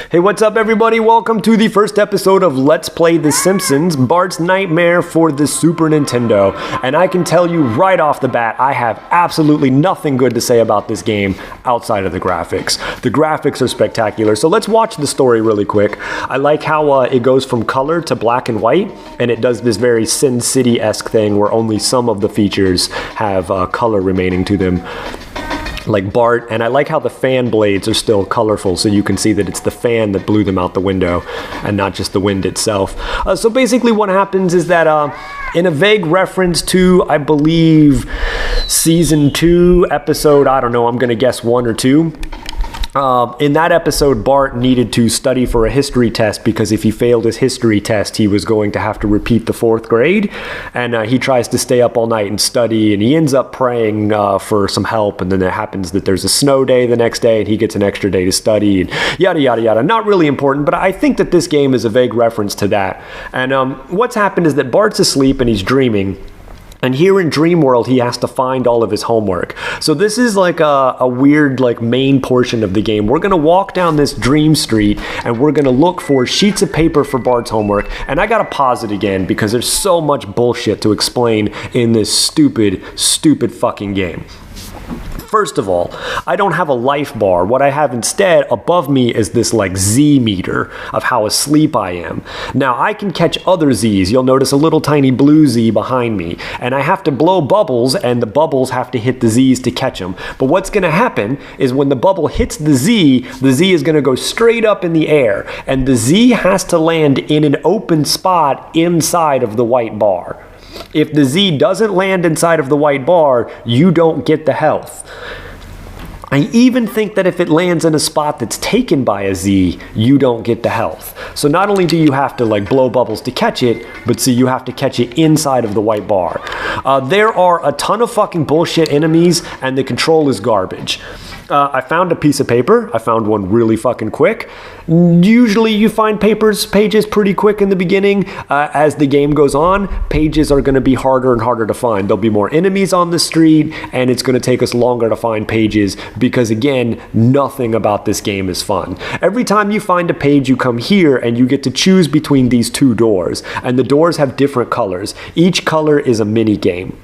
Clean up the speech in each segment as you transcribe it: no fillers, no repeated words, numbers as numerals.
Hey, what's up everybody? Welcome to the first episode of Let's Play The Simpsons, Bart's Nightmare for the Super Nintendo. And I can tell you right off the bat, I have absolutely nothing good to say about this game outside of the graphics. The graphics are spectacular, so let's watch the story really quick. I like how it goes from color to black and white, and it does this very Sin City-esque thing where only some of the features have color remaining to them. Like Bart, and I like how the fan blades are still colorful, so you can see that it's the fan that blew them out the window and not just the wind itself. So basically what happens is that in a vague reference to, I believe, season 2 episode, I don't know, I'm gonna guess 1 or 2. In that episode, Bart needed to study for a history test because if he failed his history test, he was going to have to repeat the 4th grade. And he tries to stay up all night and study, and he ends up praying for some help. And then it happens that there's a snow day the next day, and he gets an extra day to study, and yada, yada, yada. Not really important, but I think that this game is a vague reference to that. And what's happened is that Bart's asleep and he's dreaming. And here in Dream World, he has to find all of his homework. So this is like a weird like main portion of the game. We're gonna walk down this dream street and we're gonna look for sheets of paper for Bart's homework. And I gotta pause it again because there's so much bullshit to explain in this stupid, stupid fucking game. First of all, I don't have a life bar. What I have instead above me is this like Z meter of how asleep I am. Now I can catch other Z's. You'll notice a little tiny blue Z behind me. And I have to blow bubbles and the bubbles have to hit the Z's to catch them. But what's gonna happen is when the bubble hits the Z is gonna go straight up in the air. And the Z has to land in an open spot inside of the white bar. If the Z doesn't land inside of the white bar, you don't get the health. I even think that if it lands in a spot that's taken by a Z, you don't get the health. So not only do you have to like blow bubbles to catch it, but so you have to catch it inside of the white bar. There are a ton of fucking bullshit enemies and the control is garbage. I found a piece of paper. I found one really fucking quick. Usually you find pages pretty quick in the beginning. As the game goes on, pages are going to be harder and harder to find. There'll be more enemies on the street, and it's going to take us longer to find pages because, again, nothing about this game is fun. Every time you find a page, you come here, and you get to choose between these 2 doors, and the doors have different colors. Each color is a mini game.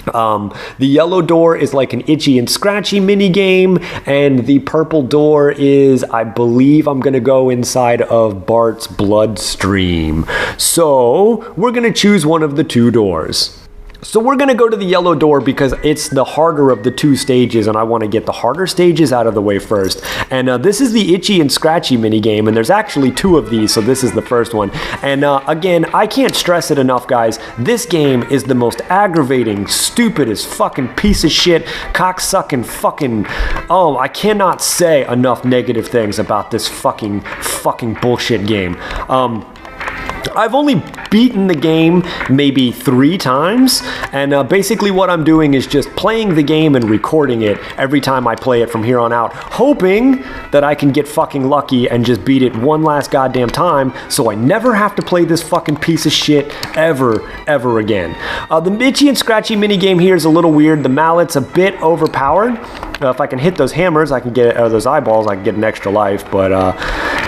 The yellow door is like an itchy and scratchy mini game, and the purple door is, I believe I'm gonna go inside of Bart's bloodstream. So we're gonna choose one of the 2 doors. So we're gonna go to the yellow door because it's the harder of the 2 stages and I wanna get the harder stages out of the way first. And this is the itchy and scratchy mini game, and there's actually 2 of these, so this is the first one. And again, I can't stress it enough, guys. This game is the most aggravating, stupidest fucking piece of shit, cocksucking fucking, oh, I cannot say enough negative things about this fucking bullshit game. I've only beaten the game maybe 3 times, and basically what I'm doing is just playing the game and recording it every time I play it from here on out, hoping that I can get fucking lucky and just beat it one last goddamn time so I never have to play this fucking piece of shit ever again. The itchy and scratchy minigame here is a little weird. The mallet's a bit overpowered. If I can hit those hammers, I can get those eyeballs, I can get an extra life, but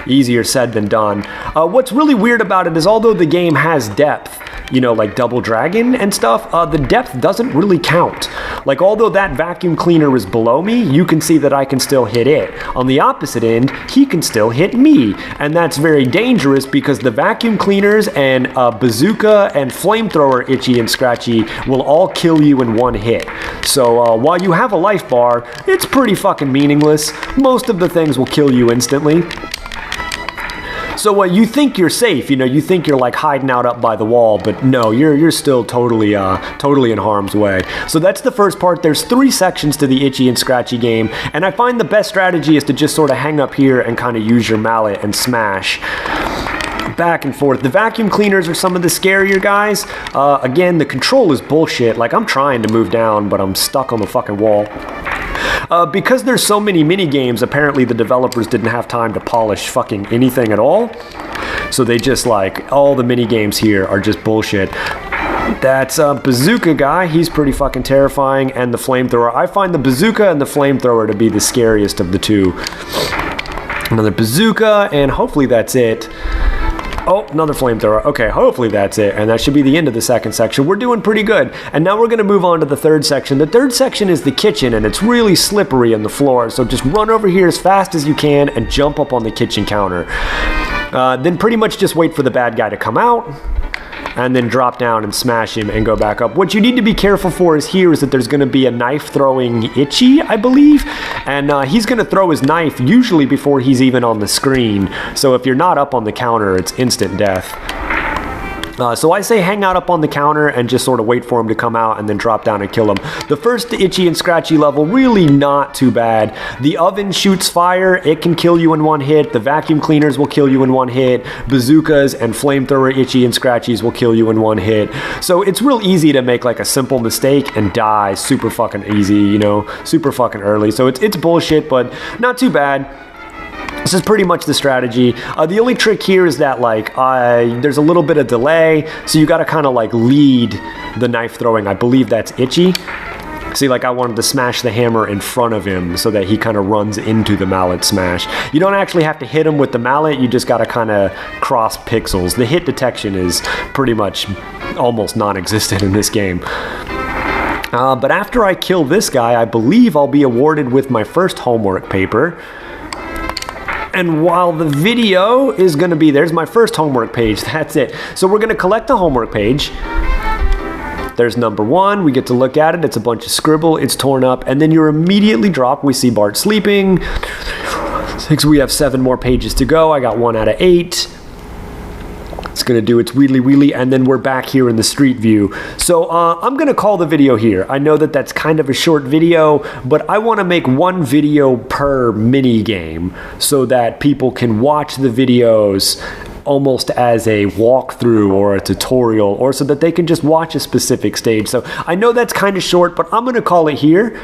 easier said than done. What's really weird about it is although the game has depth, you know, like Double Dragon and stuff, the depth doesn't really count. Like, although that vacuum cleaner is below me, you can see that I can still hit it. On the opposite end, he can still hit me. And that's very dangerous because the vacuum cleaners and bazooka and flamethrower itchy and scratchy will all kill you in 1 hit. So while you have a life bar, it's pretty fucking meaningless. Most of the things will kill you instantly. So you think you're safe, you know, you think you're like hiding out up by the wall, but no, you're still totally in harm's way. So that's the first part. There's 3 sections to the itchy and scratchy game, and I find the best strategy is to just sort of hang up here and kind of use your mallet and smash back and forth. The vacuum cleaners are some of the scarier guys. Again, the control is bullshit. Like, I'm trying to move down, but I'm stuck on the fucking wall. Because there's so many mini games, apparently the developers didn't have time to polish fucking anything at all. So they just like, all the mini games here are just bullshit. That's bazooka guy. He's pretty fucking terrifying. And the flamethrower. I find the bazooka and the flamethrower to be the scariest of the 2. Another bazooka, and hopefully that's it. Oh, another flamethrower. Okay, hopefully that's it, and that should be the end of the second section. We're doing pretty good. And now we're going to move on to the third section. The third section is the kitchen, and it's really slippery on the floor, so just run over here as fast as you can and jump up on the kitchen counter. Then pretty much just wait for the bad guy to come out, and then drop down and smash him and go back up. What you need to be careful for is that there's going to be a knife throwing Itchy, I believe, and he's going to throw his knife usually before he's even on the screen. So if you're not up on the counter, it's instant death. So I say hang out up on the counter and just sort of wait for him to come out and then drop down and kill him. The first Itchy and Scratchy level, really not too bad. The oven shoots fire. It can kill you in one hit. The vacuum cleaners will kill you in one hit. Bazookas and flamethrower Itchy and Scratchies will kill you in one hit. So it's real easy to make like a simple mistake and die super fucking easy, you know, super fucking early. So it's bullshit, but not too bad. This is pretty much the strategy. The only trick here is that like there's a little bit of delay, so you got to kind of like lead the knife throwing. I believe that's Itchy. See, like I wanted to smash the hammer in front of him so that he kind of runs into the mallet smash. You don't actually have to hit him with the mallet, you just got to kind of cross pixels. The hit detection is pretty much almost non-existent in this game. But after I kill this guy, I believe I'll be awarded with my first homework paper. And while the video is going to be, there's my first homework page, that's it. So we're going to collect the homework page. There's number 1, we get to look at it, it's a bunch of scribble, it's torn up, and then you're immediately dropped. We see Bart sleeping. 6, we have 7 more pages to go. I got 1 out of 8. It's gonna do its wheelie wheelie, and then we're back here in the street view. So I'm gonna call the video here. I know that that's kind of a short video, but I wanna make 1 video per mini game so that people can watch the videos almost as a walkthrough or a tutorial, or so that they can just watch a specific stage. So I know that's kind of short, but I'm gonna call it here.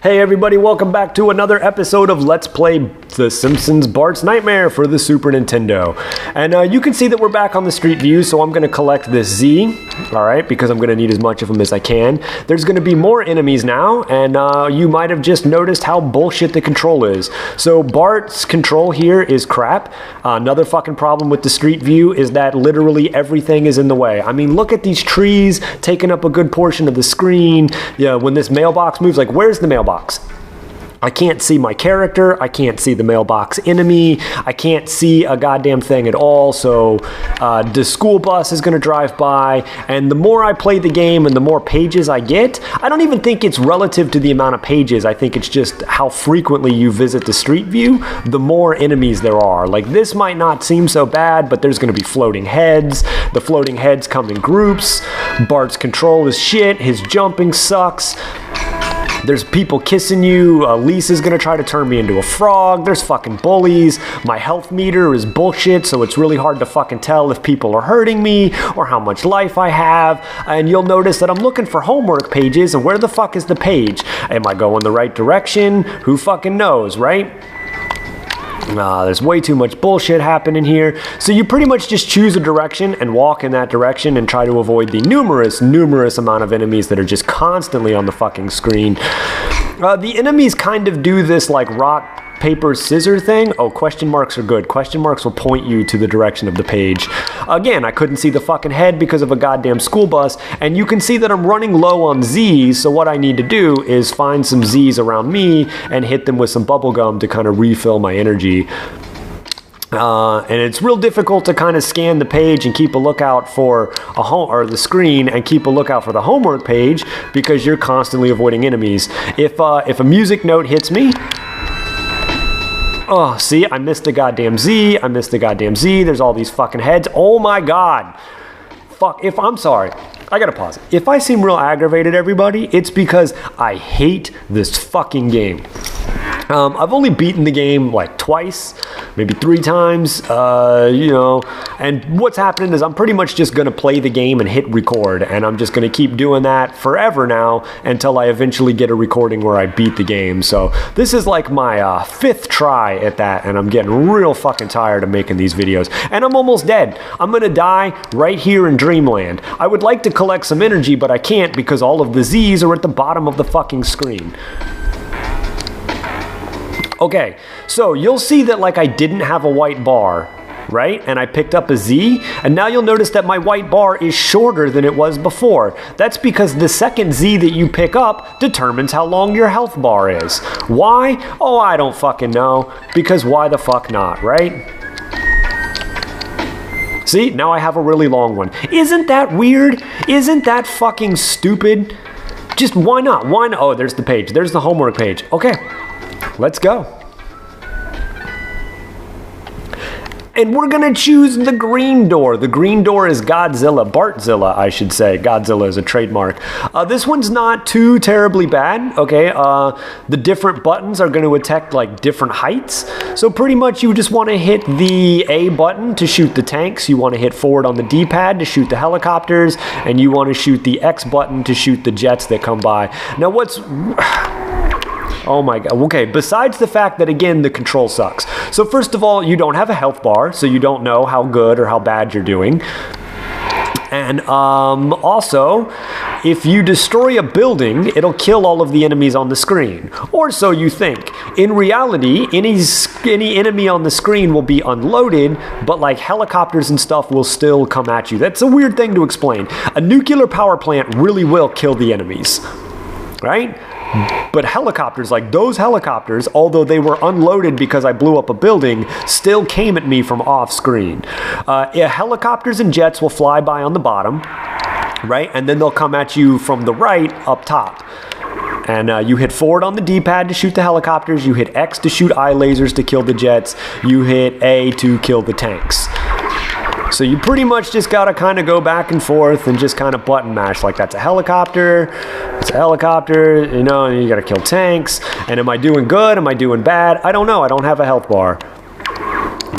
Hey everybody, welcome back to another episode of Let's Play The Simpsons Bart's Nightmare for the Super Nintendo. And you can see that we're back on the street view, so I'm going to collect this Z, alright, because I'm going to need as much of them as I can. There's going to be more enemies now, and you might have just noticed how bullshit the control is. So Bart's control here is crap. Another fucking problem with the street view is that literally everything is in the way. I mean, look at these trees taking up a good portion of the screen. Yeah, when this mailbox moves, like, where's the mailbox? I can't see my character, I can't see the mailbox enemy, I can't see a goddamn thing at all, so the school bus is gonna drive by, and the more I play the game and the more pages I get, I don't even think it's relative to the amount of pages, I think it's just how frequently you visit the street view, the more enemies there are. Like, this might not seem so bad, but there's gonna be floating heads, the floating heads come in groups, Bart's control is shit, his jumping sucks. There's people kissing you, Lisa's gonna try to turn me into a frog, there's fucking bullies, my health meter is bullshit, so it's really hard to fucking tell if people are hurting me or how much life I have, and you'll notice that I'm looking for homework pages, and where the fuck is the page? Am I going the right direction? Who fucking knows, right? There's way too much bullshit happening here. So you pretty much just choose a direction and walk in that direction and try to avoid the numerous amount of enemies that are just constantly on the fucking screen. The enemies kind of do this like rock, paper, scissors thing. Oh, question marks are good. Question marks will point you to the direction of the page. Again, I couldn't see the fucking head because of a goddamn school bus, and you can see that I'm running low on Z's, so what I need to do is find some Z's around me and hit them with some bubble gum to kind of refill my energy. And it's real difficult to kind of scan the page and keep a lookout for the screen and keep a lookout for the homework page because you're constantly avoiding enemies. If a music note hits me, oh, see, I missed the goddamn Z. I missed the goddamn Z. There's all these fucking heads. Oh my god. Fuck. I'm sorry. I gotta pause it. If I seem real aggravated, everybody, it's because I hate this fucking game. I've only beaten the game like twice, maybe 3 times, you know, and what's happening is I'm pretty much just going to play the game and hit record, and I'm just going to keep doing that forever now until I eventually get a recording where I beat the game. So this is like my 5th try at that, and I'm getting real fucking tired of making these videos, and I'm almost dead. I'm going to die right here in Dreamland. I would like to collect some energy, but I can't because all of the Z's are at the bottom of the fucking screen. Okay, so you'll see that like I didn't have a white bar, right? And I picked up a Z, and now you'll notice that my white bar is shorter than it was before. That's because the second Z that you pick up determines how long your health bar is. Why? Oh, I don't fucking know. Because why the fuck not, right? See, now I have a really long one. Isn't that weird? Isn't that fucking stupid? Just why not? Why not? Oh, there's the page. There's the homework page. Okay, let's go. And we're gonna choose the green door. The green door is Godzilla, Bartzilla, I should say. Godzilla is a trademark. This one's not too terribly bad, okay? The different buttons are gonna attack like different heights. So pretty much you just wanna hit the A button to shoot the tanks. You wanna hit forward on the D-pad to shoot the helicopters. And you wanna shoot the X button to shoot the jets that come by. Now what's... Oh my god, okay, besides the fact that, again, the control sucks. So first of all, you don't have a health bar, so you don't know how good or how bad you're doing. And also, if you destroy a building, it'll kill all of the enemies on the screen. Or so you think. In reality, any enemy on the screen will be unloaded, but like helicopters and stuff will still come at you. That's a weird thing to explain. A nuclear power plant really will kill the enemies, right? But helicopters, like those helicopters, although they were unloaded because I blew up a building, still came at me from off screen. Yeah, helicopters and jets will fly by on the bottom, right? And then they'll come at you from the right up top. And you hit forward on the D-pad to shoot the helicopters. You hit X to shoot eye lasers to kill the jets. You hit A to kill the tanks. So you pretty much just gotta kind of go back and forth and just kind of button mash. Like that's a helicopter, it's a helicopter, you know, and you gotta kill tanks. And am I doing good? Am I doing bad? I don't know, I don't have a health bar.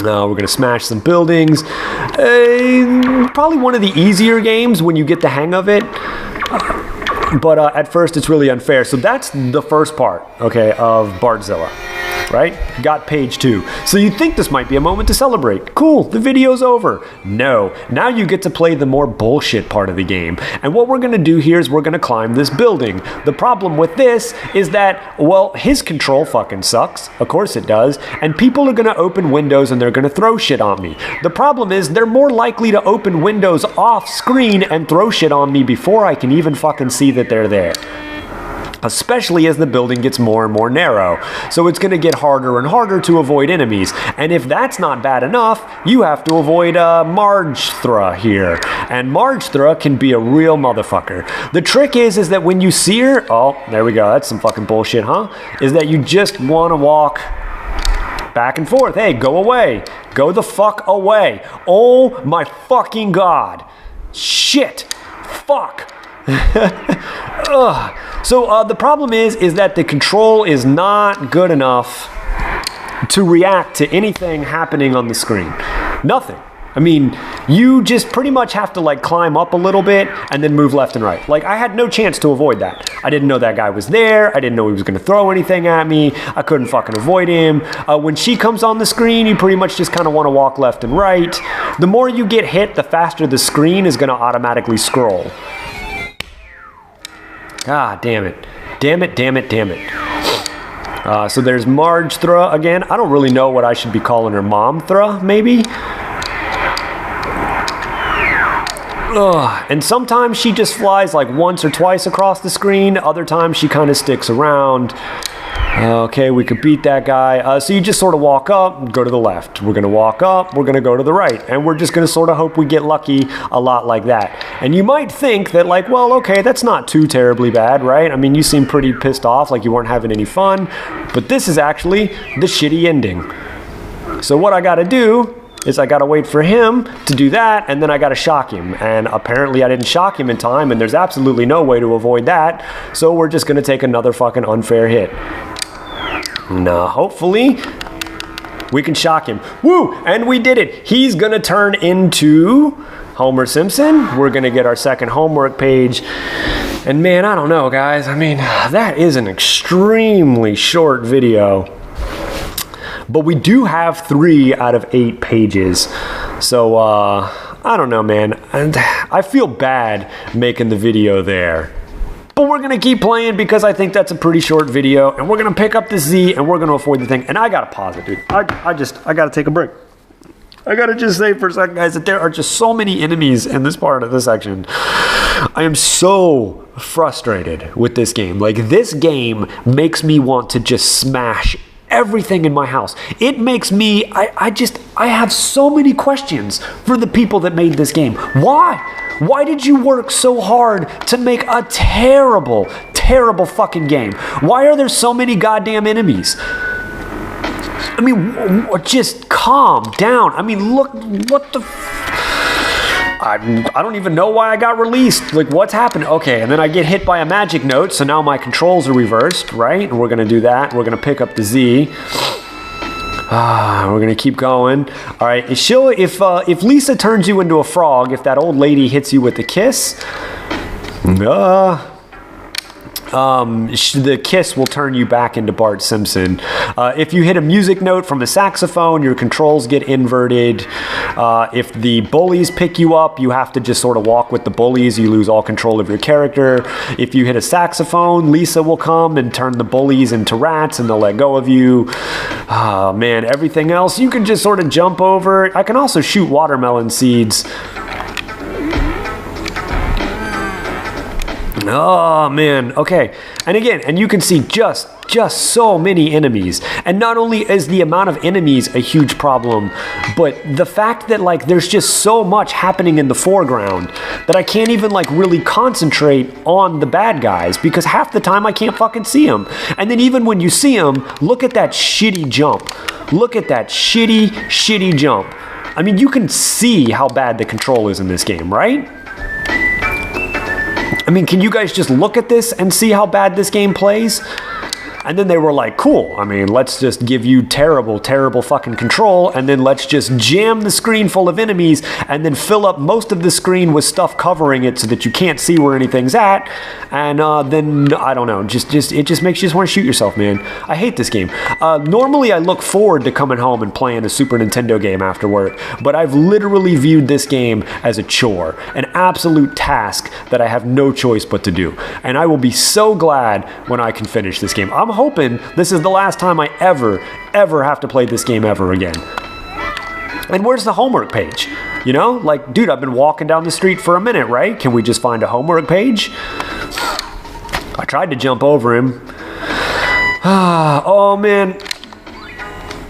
No, we're gonna smash some buildings. Probably one of the easier games when you get the hang of it. But at first it's really unfair. So that's the first part, okay, of Bartzilla. Right? Got page 2. So you think this might be a moment to celebrate. Cool, the video's over. No, now you get to play the more bullshit part of the game. And what we're gonna do here is we're gonna climb this building. The problem with this is that, well, his control fucking sucks. Of course it does. And people are gonna open windows and they're gonna throw shit on me. The problem is they're more likely to open windows off screen and throw shit on me before I can even fucking see that they're there. Especially as the building gets more and more narrow. So it's going to get harder and harder to avoid enemies. And if that's not bad enough, you have to avoid Vitch-Ta here. And Vitch-Ta can be a real motherfucker. The trick is that when you see her, oh, there we go, that's some fucking bullshit, huh? Is that you just want to walk back and forth. Hey, go away. Go the fuck away. Oh my fucking god. Shit. Fuck. Ugh. So the problem is that the control is not good enough to react to anything happening on the screen. Nothing. I mean, you just pretty much have to like climb up a little bit and then move left and right. Like I had no chance to avoid that. I didn't know that guy was there. I didn't know he was going to throw anything at me. I couldn't fucking avoid him. When she comes on the screen, you pretty much just kind of want to walk left and right. The more you get hit, the faster the screen is going to automatically scroll. God damn it. Damn it, damn it, damn it. So there's Vitch-Ta again. I don't really know what I should be calling her. Mom-Thra, maybe? Ugh. And sometimes she just flies like once or twice across the screen. Other times she kind of sticks around. Okay, we could beat that guy. So you just sort of walk up, go to the left. We're gonna walk up, we're gonna go to the right. And we're just gonna sort of hope we get lucky a lot like that. And you might think that like, well, okay, that's not too terribly bad, right? I mean, you seem pretty pissed off, like you weren't having any fun. But this is actually the shitty ending. So what I gotta do is I gotta wait for him to do that, and then I gotta shock him. And apparently I didn't shock him in time, and there's absolutely no way to avoid that. So we're just gonna take another fucking unfair hit. Now, hopefully, we can shock him. Woo! And we did it. He's gonna turn into Homer Simpson. We're gonna get our second homework page. And man, I don't know, guys. I mean, that is an extremely short video. But we do have 3 out of 8 pages. So, I don't know, man. And I feel bad making the video there. But we're gonna keep playing because I think that's a pretty short video, and we're gonna pick up the Z and we're gonna avoid the thing. And I gotta pause it, dude. I gotta take a break. I gotta just say for a second, guys, that there are just so many enemies in this part of this section. I am so frustrated with this game. Like, this game makes me want to just smash everything in my house. It makes me, I have so many questions for the people that made this game. Why? Why did you work so hard to make a terrible, terrible fucking game? Why are there so many goddamn enemies? I mean, just calm down. I mean, look, what the... I don't even know why I got released. Like, what's happened? Okay, and then I get hit by a magic note, so now my controls are reversed, right? And we're gonna do that. We're gonna pick up the Z. We're gonna keep going. All right, if Lisa turns you into a frog, if that old lady hits you with a kiss, the kiss will turn you back into Bart Simpson. If you hit a music note from a saxophone, your controls get inverted. If the bullies pick you up, you have to just sort of walk with the bullies. You lose all control of your character. If you hit a saxophone, Lisa will come and turn the bullies into rats and they'll let go of you. Oh man, everything else you can just sort of jump over. I can also shoot watermelon seeds. Oh man, okay. And again, and you can see just so many enemies. And not only is the amount of enemies a huge problem, but the fact that like there's just so much happening in the foreground that I can't even like really concentrate on the bad guys because half the time I can't fucking see them. And then even when you see them, look at that shitty jump. Look at that shitty jump. I mean, you can see how bad the control is in this game, right? I mean, can you guys just look at this and see how bad this game plays? And then they were like, cool, I mean, let's just give you terrible, terrible fucking control, and then let's just jam the screen full of enemies, and then fill up most of the screen with stuff covering it so that you can't see where anything's at, and then, I don't know, it just makes you just want to shoot yourself, man. I hate this game. Normally, I look forward to coming home and playing a Super Nintendo game after work, but I've literally viewed this game as a chore, an absolute task that I have no choice but to do, and I will be so glad when I can finish this game. I'm hoping this is the last time I ever have to play this game ever again. And where's the homework page? You know, like, dude, I've been walking down the street for a minute, right? Can we just find a homework page? I tried to jump over him. Oh man.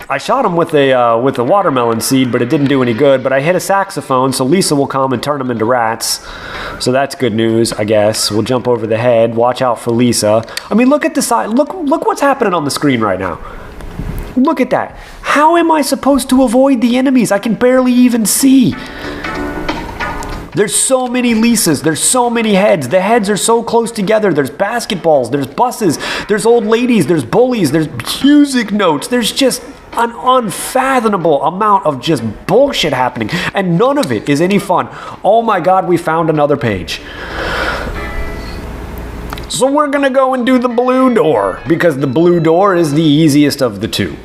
I shot him with a watermelon seed, but it didn't do any good. But I hit a saxophone, so Lisa will come and turn them into rats. So that's good news, I guess. We'll jump over the head. Watch out for Lisa. I mean, look at the side. Look what's happening on the screen right now. Look at that. How am I supposed to avoid the enemies? I can barely even see. There's so many Lisas, there's so many heads. The heads are so close together. There's basketballs, there's buses, there's old ladies, there's bullies, there's music notes. There's just an unfathomable amount of just bullshit happening, and none of it is any fun. Oh my God, we found another page. So we're gonna go and do the blue door, because the blue door is the easiest of the two.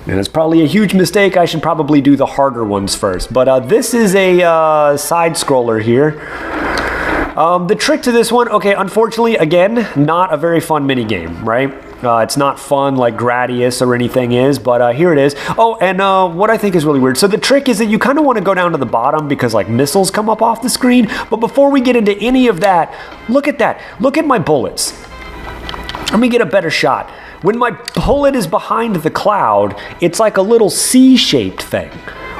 And it's probably a huge mistake. I should probably do the harder ones first. But this is a side scroller here. The trick to this one, okay, unfortunately, again, not a very fun mini game, right? It's not fun like Gradius or anything is, but here it is. Oh, and what I think is really weird. So the trick is that you kind of want to go down to the bottom because like missiles come up off the screen. But before we get into any of that, look at that. Look at my bullets. Let me get a better shot. When my bullet is behind the cloud, it's like a little C-shaped thing.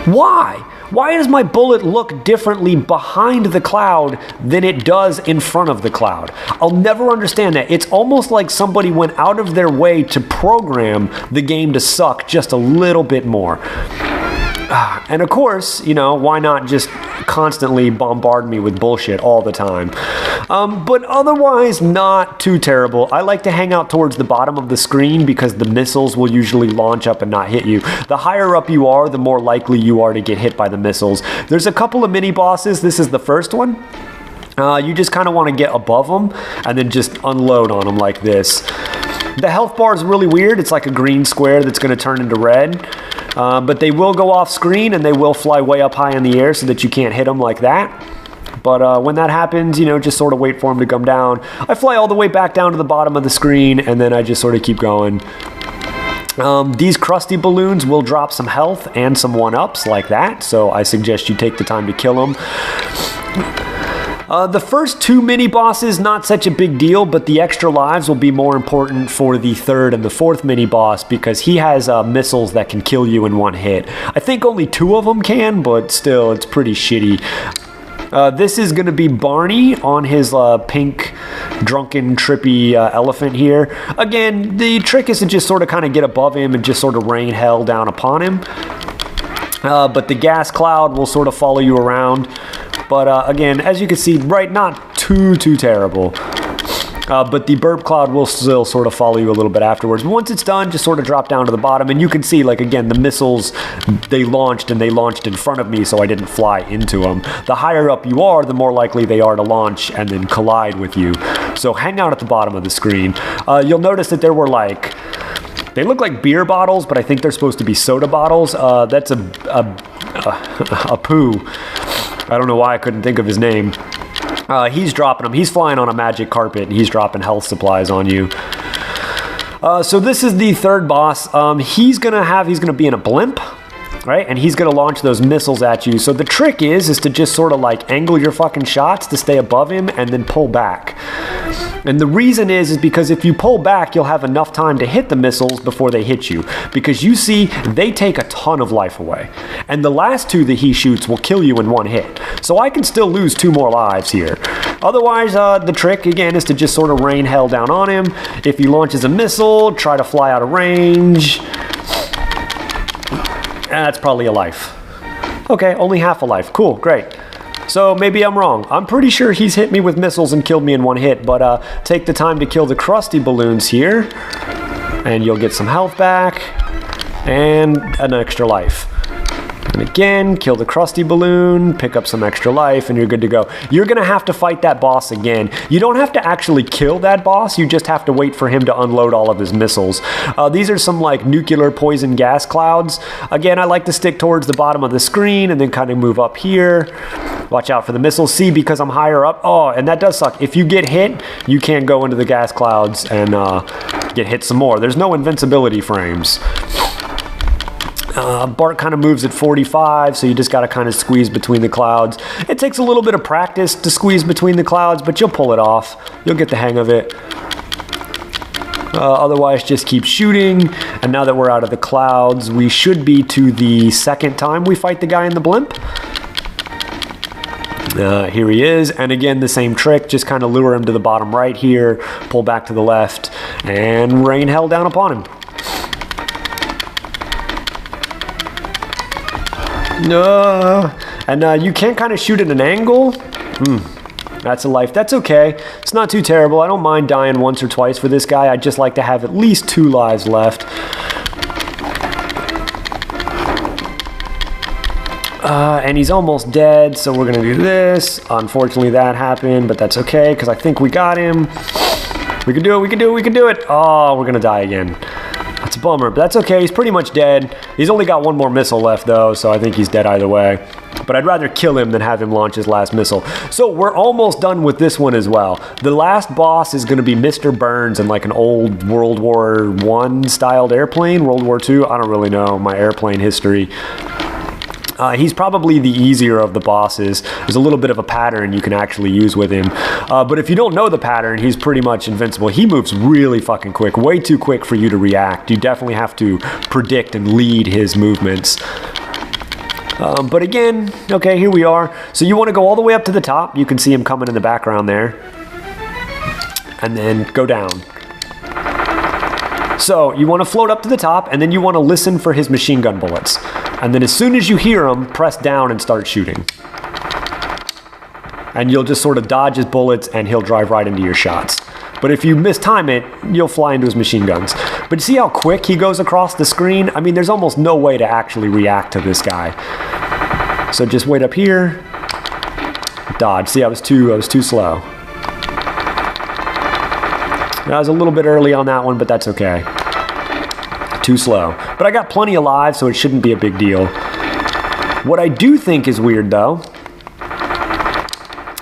Why? Why does my bullet look differently behind the cloud than it does in front of the cloud? I'll never understand that. It's almost like somebody went out of their way to program the game to suck just a little bit more. And of course, you know, why not just constantly bombard me with bullshit all the time? But otherwise, not too terrible. I like to hang out towards the bottom of the screen because the missiles will usually launch up and not hit you. The higher up you are, the more likely you are to get hit by the missiles. There's a couple of mini bosses. This is the first one. You just kind of want to get above them and then just unload on them like this. The health bar is really weird. It's like a green square that's going to turn into red. But they will go off screen and they will fly way up high in the air so that you can't hit them like that. But when that happens, you know, just sort of wait for him to come down. I fly all the way back down to the bottom of the screen, and then I just sort of keep going. These crusty balloons will drop some health and some 1-ups like that, so I suggest you take the time to kill them. The first 2 mini-bosses, not such a big deal, but the extra lives will be more important for the 3rd and the 4th mini-boss because he has missiles that can kill you in 1 hit. I think only 2 of them can, but still, it's pretty shitty. This is going to be Barney on his pink, drunken, trippy elephant here. Again, the trick is to just sort of kind of get above him and just sort of rain hell down upon him. But the gas cloud will sort of follow you around. But again, as you can see, right, not too terrible. But the burp cloud will still sort of follow you a little bit afterwards. But once it's done, just sort of drop down to the bottom, and you can see, like, again, the missiles, they launched in front of me, so I didn't fly into them. The higher up you are, the more likely they are to launch and then collide with you. So hang out at the bottom of the screen. You'll notice that there were, like, they look like beer bottles, but I think they're supposed to be soda bottles. That's a poo. I don't know why I couldn't think of his name. He's dropping them. He's flying on a magic carpet, and he's dropping health supplies on you. So this is the 3rd boss. He's gonna be in a blimp, right? And he's gonna launch those missiles at you. So the trick is to just sort of like angle your fucking shots to stay above him and then pull back. And the reason is because if you pull back, you'll have enough time to hit the missiles before they hit you. Because you see, they take a ton of life away. And the last 2 that he shoots will kill you in 1 hit. So I can still lose 2 more lives here. Otherwise, the trick, again, is to just sort of rain hell down on him. If he launches a missile, try to fly out of range. That's probably a life. Okay, only half a life. Cool, great. So maybe I'm wrong. I'm pretty sure he's hit me with missiles and killed me in 1 hit, but take the time to kill the crusty balloons here, and you'll get some health back, and an extra life. And again, kill the crusty balloon, pick up some extra life, and you're good to go. You're gonna have to fight that boss again. You don't have to actually kill that boss, you just have to wait for him to unload all of his missiles. These are some like nuclear poison gas clouds. Again, I like to stick towards the bottom of the screen and then kind of move up here. Watch out for the missiles. See, because I'm higher up. Oh, and that does suck. If you get hit, you can't go into the gas clouds and get hit some more. There's no invincibility frames. Bart kind of moves at 45, so you just got to kind of squeeze between the clouds. It takes a little bit of practice to squeeze between the clouds, but you'll pull it off. You'll get the hang of it. Otherwise, just keep shooting. And now that we're out of the clouds, we should be to the 2nd time we fight the guy in the blimp. Here he is, and again the same trick, just kind of lure him to the bottom right here, pull back to the left, and rain hell down upon him. And you can kind of shoot at an angle. That's a life. That's okay. It's not too terrible. I don't mind dying once or twice for this guy. I'd just like to have at least 2 lives left. And he's almost dead, so we're gonna do this. Unfortunately, that happened, but that's okay, because I think we got him. We can do it, we can do it, we can do it. Oh, we're gonna die again. That's a bummer, but that's okay. He's pretty much dead. He's only got 1 more missile left, though, so I think he's dead either way. But I'd rather kill him than have him launch his last missile. So we're almost done with this one as well. The last boss is going to be Mr. Burns in like an old World War I styled airplane. World War II? I don't really know my airplane history. He's probably the easier of the bosses. There's a little bit of a pattern you can actually use with him. But if you don't know the pattern, he's pretty much invincible. He moves really fucking quick, way too quick for you to react. You definitely have to predict and lead his movements. But again, okay, here we are. So you want to go all the way up to the top. You can see him coming in the background there. And then go down. So you want to float up to the top, and then you want to listen for his machine gun bullets. And then as soon as you hear him, press down and start shooting. And you'll just sort of dodge his bullets, and he'll drive right into your shots. But if you mistime it, you'll fly into his machine guns. But see how quick he goes across the screen? I mean, there's almost no way to actually react to this guy. So just wait up here. Dodge. See, I was too slow. I was a little bit early on that one, but that's okay. Too slow. But I got plenty alive, so it shouldn't be a big deal. What I do think is weird, though,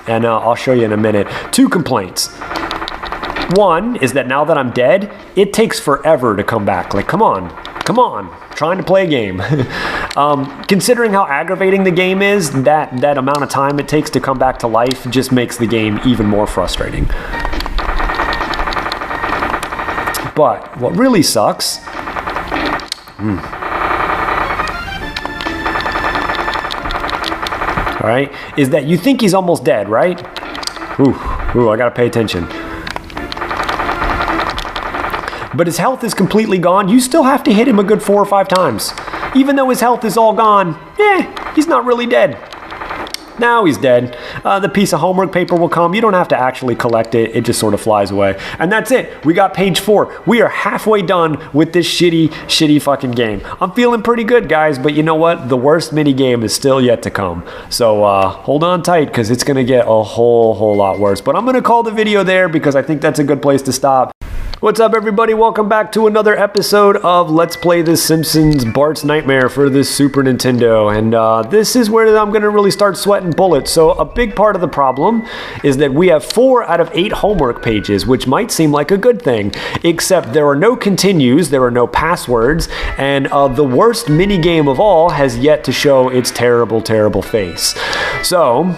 And I'll show you in a minute. 2 complaints. One is that now that I'm dead, it takes forever to come back. Like, come on, trying to play a game. Considering how aggravating the game is, that amount of time it takes to come back to life just makes the game even more frustrating. But what really sucks... Alright, is that you think he's almost dead, right? Ooh, I gotta pay attention. But his health is completely gone. You still have to hit him a good 4 or 5 times. Even though his health is all gone, he's not really dead. Now he's dead. The piece of homework paper will come. You don't have to actually collect it. It just sort of flies away. And that's it. We got page 4. We are halfway done with this shitty fucking game. I'm feeling pretty good, guys, but you know what? The worst mini game is still yet to come. So hold on tight, because it's going to get a whole lot worse. But I'm going to call the video there because I think that's a good place to stop. What's up, everybody? Welcome back to another episode of Let's Play The Simpsons Bart's Nightmare for the Super Nintendo. And this is where I'm going to really start sweating bullets. So a big part of the problem is that we have 4 out of 8 homework pages, which might seem like a good thing, except there are no continues, there are no passwords, and the worst mini game of all has yet to show its terrible face. So...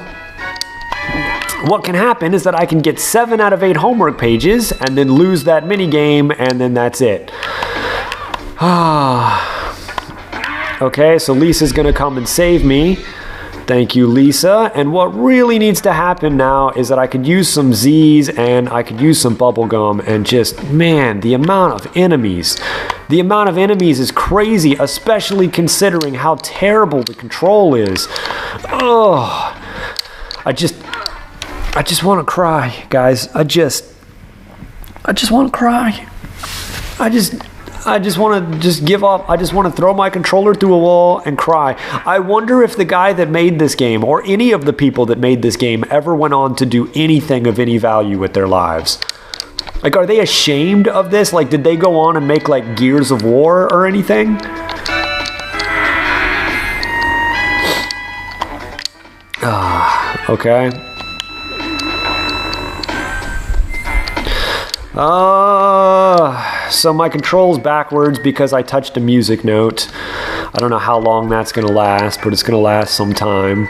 what can happen is that I can get 7 out of 8 homework pages and then lose that mini game, and then that's it. Okay, so Lisa's gonna come and save me. Thank you, Lisa. And what really needs to happen now is that I could use some Z's and I could use some bubble gum, and just, man, the amount of enemies. The amount of enemies is crazy, especially considering how terrible the control is. Oh, I just want to cry, guys. I just want to cry. I just want to just give up. I just want to throw my controller through a wall and cry. I wonder if the guy that made this game, or any of the people that made this game, ever went on to do anything of any value with their lives. Like, are they ashamed of this? Like, did they go on and make, like, Gears of War or anything? Okay. So my control's backwards because I touched a music note. I don't know how long that's gonna last, but it's gonna last some time.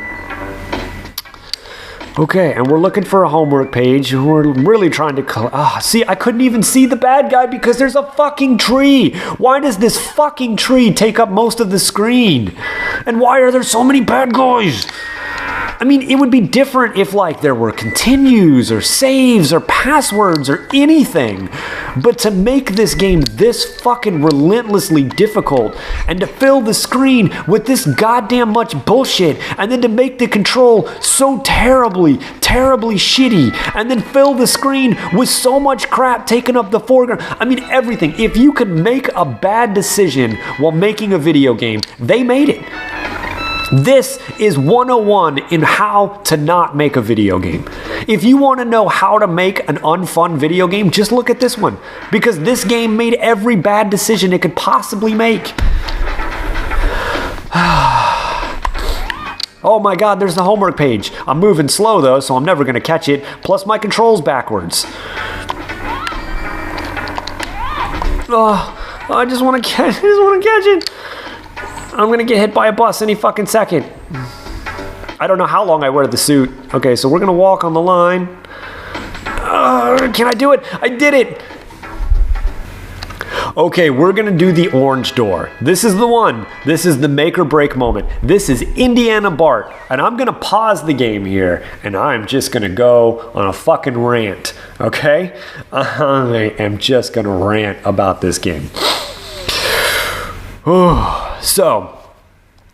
Okay, and we're looking for a homework page. We're really trying to... see, I couldn't even see the bad guy because there's a fucking tree. Why does this fucking tree take up most of the screen? And why are there so many bad guys? I mean, it would be different if, like, there were continues or saves or passwords or anything. But to make this game this fucking relentlessly difficult, and to fill the screen with this goddamn much bullshit, and then to make the control so terribly shitty, and then fill the screen with so much crap taking up the foreground. I mean, everything. If you could make a bad decision while making a video game, they made it. This is 101 in how to not make a video game. If you want to know how to make an unfun video game, just look at this one. Because this game made every bad decision it could possibly make. Oh my god, there's the homework page. I'm moving slow though, so I'm never going to catch it. Plus my control's backwards. I just want to catch it. I'm gonna get hit by a bus any fucking second. I don't know how long I wear the suit. Okay, so we're gonna walk on the line. Can I do it? I did it! Okay, we're gonna do the orange door. This is the one. This is the make or break moment. This is Indiana Bart. And I'm gonna pause the game here, and I'm just gonna go on a fucking rant, okay? I am just gonna rant about this game. So,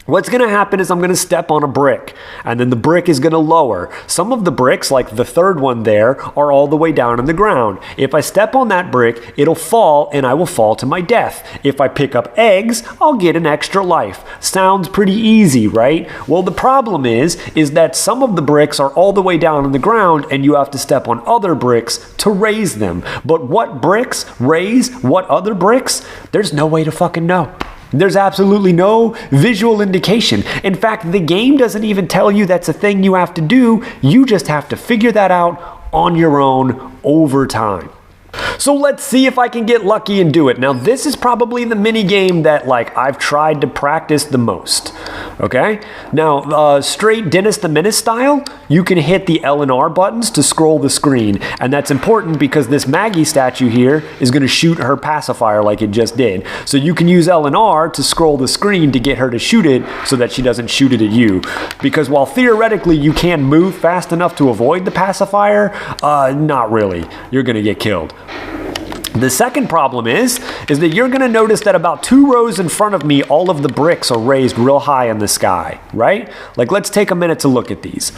what's going to happen is I'm going to step on a brick, and then the brick is going to lower. Some of the bricks, like the third one there, are all the way down in the ground. If I step on that brick, it'll fall, and I will fall to my death. If I pick up eggs, I'll get an extra life. Sounds pretty easy, right? Well, the problem is that some of the bricks are all the way down in the ground, and you have to step on other bricks to raise them. But what bricks raise what other bricks? There's no way to fucking know. There's absolutely no visual indication. In fact, the game doesn't even tell you that's a thing you have to do. You just have to figure that out on your own over time. So let's see if I can get lucky and do it. Now, this is probably the mini game that I've tried to practice the most. Okay? Now, straight Dennis the Menace style, you can hit the L and R buttons to scroll the screen. And that's important because this Maggie statue here is going to shoot her pacifier like it just did. So you can use L and R to scroll the screen to get her to shoot it so that she doesn't shoot it at you. Because while theoretically you can move fast enough to avoid the pacifier, not really. You're going to get killed. The second problem is that you're going to notice that about 2 rows in front of me, all of the bricks are raised real high in the sky, right? Let's take a minute to look at these.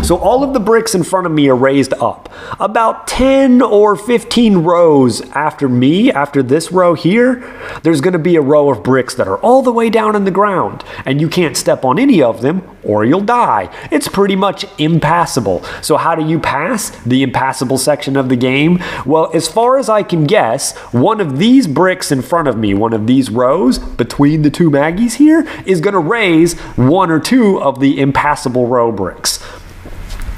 So all of the bricks in front of me are raised up. About 10 or 15 rows after me, after this row here, there's going to be a row of bricks that are all the way down in the ground. And you can't step on any of them or you'll die. It's pretty much impassable. So how do you pass the impassable section of the game? Well, as far as I can guess, one of these bricks in front of me, one of these rows between the 2 Maggies here, is going to raise 1 or 2 of the impassable row bricks.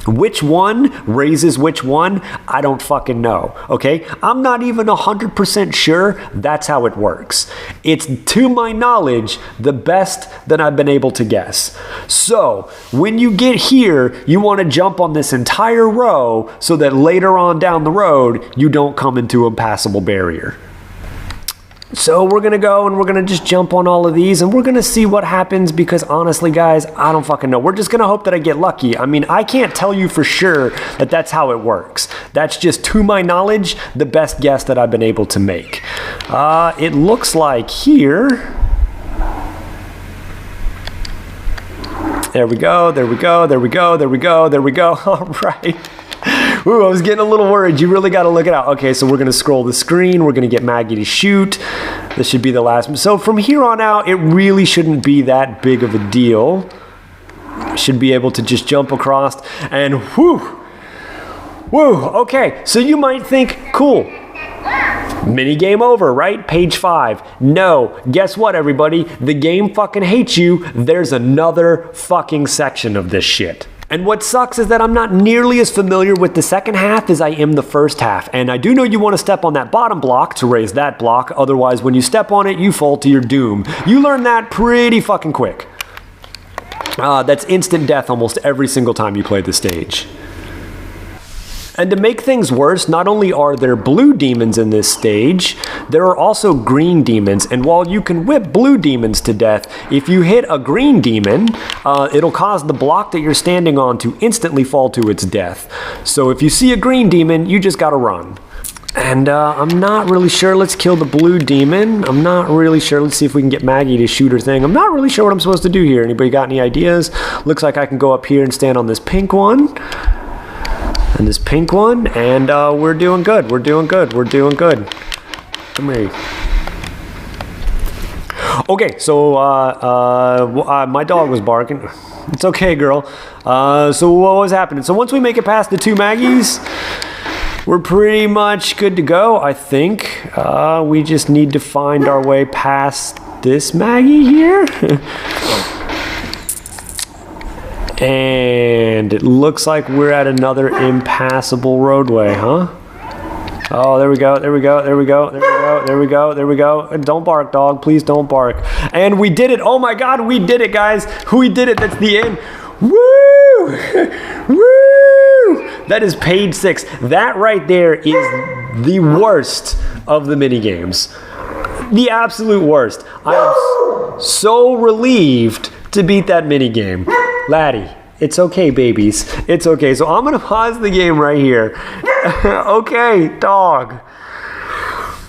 Which one raises which one, I don't fucking know, okay? I'm not even 100% sure that's how it works. It's, to my knowledge, the best that I've been able to guess. So, when you get here, you want to jump on this entire row so that later on down the road, you don't come into a impassable barrier. So we're going to go and we're going to just jump on all of these and we're going to see what happens because honestly, guys, I don't fucking know. We're just going to hope that I get lucky. I mean, I can't tell you for sure that that's how it works. That's just, to my knowledge, the best guess that I've been able to make. It looks like here... There we go, there we go, there we go, there we go, there we go. All right. Ooh, I was getting a little worried. You really got to look it out. Okay, so we're going to scroll the screen. We're going to get Maggie to shoot. This should be the last one. So from here on out, it really shouldn't be that big of a deal. Should be able to just jump across and whoo. Okay, so you might think, cool. Mini game over, right? Page 5. No, guess what, everybody? The game fucking hates you. There's another fucking section of this shit. And what sucks is that I'm not nearly as familiar with the second half as I am the first half. And I do know you want to step on that bottom block to raise that block. Otherwise, when you step on it, you fall to your doom. You learn that pretty fucking quick. That's instant death almost every single time you play the stage. And to make things worse, not only are there blue demons in this stage, there are also green demons. And while you can whip blue demons to death, if you hit a green demon, it'll cause the block that you're standing on to instantly fall to its death. So if you see a green demon, you just gotta run. And I'm not really sure. Let's kill the blue demon. I'm not really sure. Let's see if we can get Maggie to shoot her thing. I'm not really sure what I'm supposed to do here. Anybody got any ideas? Looks like I can go up here and stand on this pink one. And this pink one, and we're doing good. We're doing good. We're doing good. Come here. Okay, so my dog was barking. It's okay, girl. So what was happening? So once we make it past the 2 Maggies, we're pretty much good to go, I think. We just need to find our way past this Maggie here. And it looks like we're at another impassable roadway, huh? Oh, there we go, there we go, there we go, there we go, there we go, there we go. Don't bark, dog, please don't bark. And we did it, oh my God, we did it, guys. We did it, that's the end. Woo! Woo! That is page 6. That right there is the worst of the mini games. The absolute worst. I am so relieved to beat that mini game. Laddie, it's okay, babies. It's okay. So I'm going to pause the game right here. Okay, dog.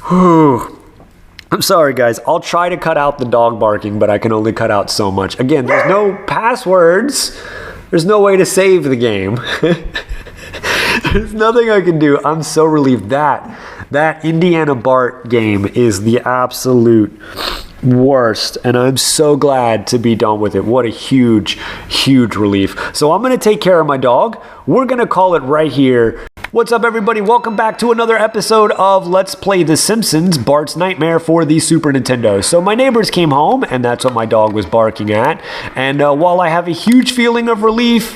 Whew. I'm sorry, guys. I'll try to cut out the dog barking, but I can only cut out so much. Again, there's no passwords. There's no way to save the game. There's nothing I can do. I'm so relieved. That Indiana Bart game is the absolute worst, and I'm so glad to be done with it. What a huge relief. So I'm going to take care of my dog. We're going to call it right here. What's up, everybody? Welcome back to another episode of Let's Play The Simpsons, Bart's Nightmare for the Super Nintendo. So my neighbors came home, and that's what my dog was barking at. And while I have a huge feeling of relief,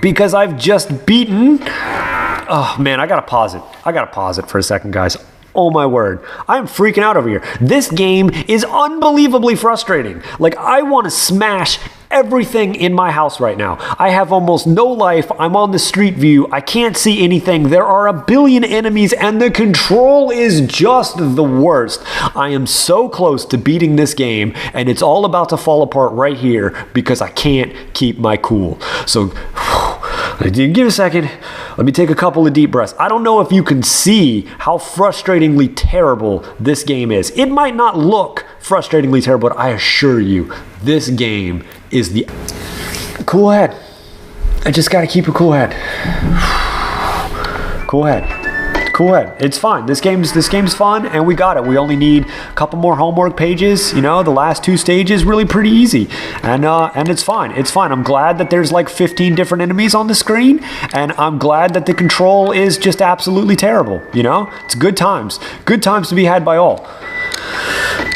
because I've just beaten... Oh, man, I gotta pause it. I gotta pause it for a second, guys. Oh my word. I'm freaking out over here. This game is unbelievably frustrating. Like, I want to smash everything in my house right now. I have almost no life. I'm on the street view. I can't see anything. There are a billion enemies and the control is just the worst. I am so close to beating this game and it's all about to fall apart right here because I can't keep my cool. So give me a second. Let me take a couple of deep breaths. I don't know if you can see how frustratingly terrible this game is. It might not look frustratingly terrible, but I assure you, this game is the... Cool head. I just gotta keep a cool head. Cool head. Cool head. It's fine. This game's fun, and we got it. We only need a couple more homework pages. You know, the last two stages really pretty easy, and it's fine. It's fine. I'm glad that there's like 15 different enemies on the screen, and I'm glad that the control is just absolutely terrible. You know, it's good times to be had by all.